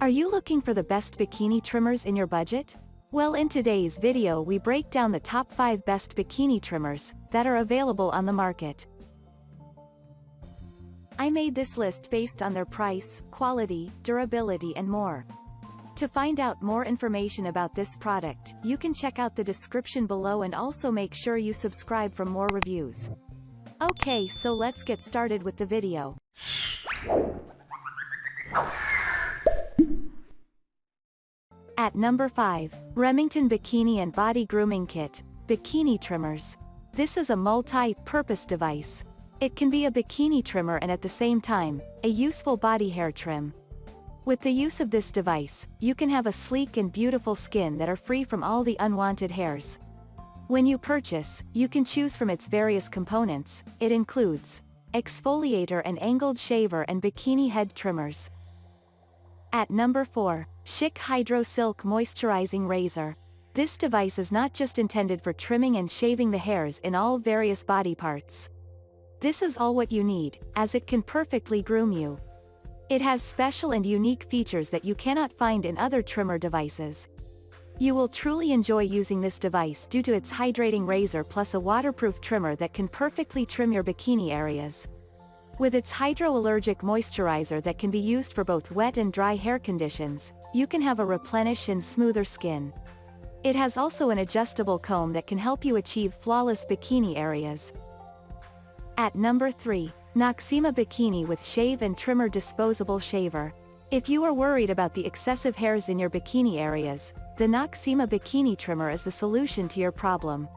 Are you looking for the best bikini trimmers in your budget? Well, in today's video we break down the top 5 best bikini trimmers that are available on the market. I made this list based on their price, quality, durability and more. To find out more information about this product, you can check out the description below and also make sure you subscribe for more reviews. Okay, so let's get started with the video. At number 5, Remington Bikini and Body Grooming Kit, Bikini Trimmers. This is a multi-purpose device. It can be a bikini trimmer and at the same time, a useful body hair trim. With the use of this device, you can have a sleek and beautiful skin that are free from all the unwanted hairs. When you purchase, you can choose from its various components. It includes exfoliator and angled shaver and bikini head trimmers. At number 4, Schick Hydro Silk Moisturizing Razor. This device is not just intended for trimming and shaving the hairs in all various body parts. This is all what you need, as it can perfectly groom you. It has special and unique features that you cannot find in other trimmer devices. You will truly enjoy using this device due to its hydrating razor plus a waterproof trimmer that can perfectly trim your bikini areas. With its hydroallergic moisturizer that can be used for both wet and dry hair conditions, you can have a replenish and smoother skin. It has also an adjustable comb that can help you achieve flawless bikini areas. At number 3, Noxzema Bikini with Shave and Trimmer Disposable Shaver. If you are worried about the excessive hairs in your bikini areas, the Noxzema Bikini Trimmer is the solution to your problem.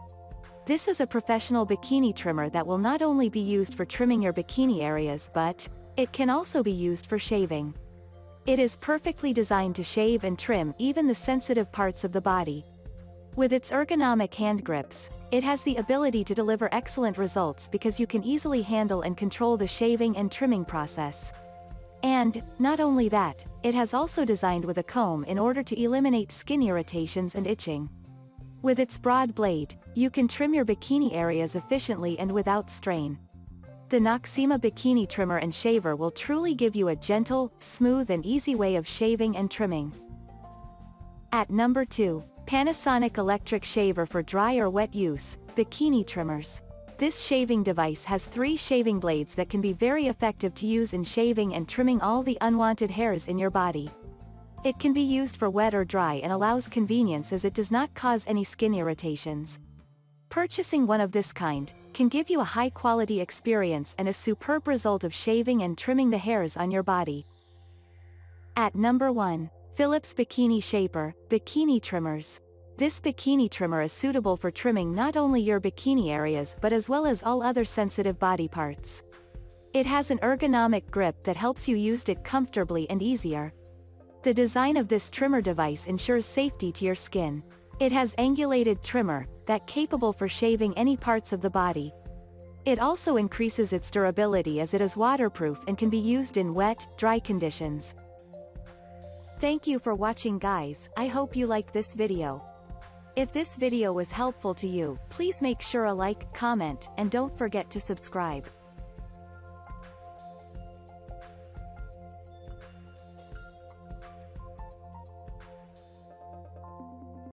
This is a professional bikini trimmer that will not only be used for trimming your bikini areas but it can also be used for shaving. It is perfectly designed to shave and trim even the sensitive parts of the body. With its ergonomic hand grips, it has the ability to deliver excellent results because you can easily handle and control the shaving and trimming process. And, not only that, it has also designed with a comb in order to eliminate skin irritations and itching. With its broad blade, you can trim your bikini areas efficiently and without strain. The Noxzema Bikini Trimmer and Shaver will truly give you a gentle, smooth and easy way of shaving and trimming. At number 2, Panasonic Electric Shaver for Dry or Wet Use, Bikini Trimmers. This shaving device has 3 shaving blades that can be very effective to use in shaving and trimming all the unwanted hairs in your body. It can be used for wet or dry and allows convenience as it does not cause any skin irritations. Purchasing one of this kind can give you a high-quality experience and a superb result of shaving and trimming the hairs on your body. At number 1, Phillips Bikini Shaper, Bikini Trimmers. This bikini trimmer is suitable for trimming not only your bikini areas but as well as all other sensitive body parts. It has an ergonomic grip that helps you use it comfortably and easier. The design of this trimmer device ensures safety to your skin. It has angulated trimmer that capable for shaving any parts of the body. It also increases its durability as it is waterproof and can be used in wet, dry conditions. Thank you for watching, guys. I hope you like this video. If this video was helpful to you, please make sure a like, comment, and don't forget to subscribe.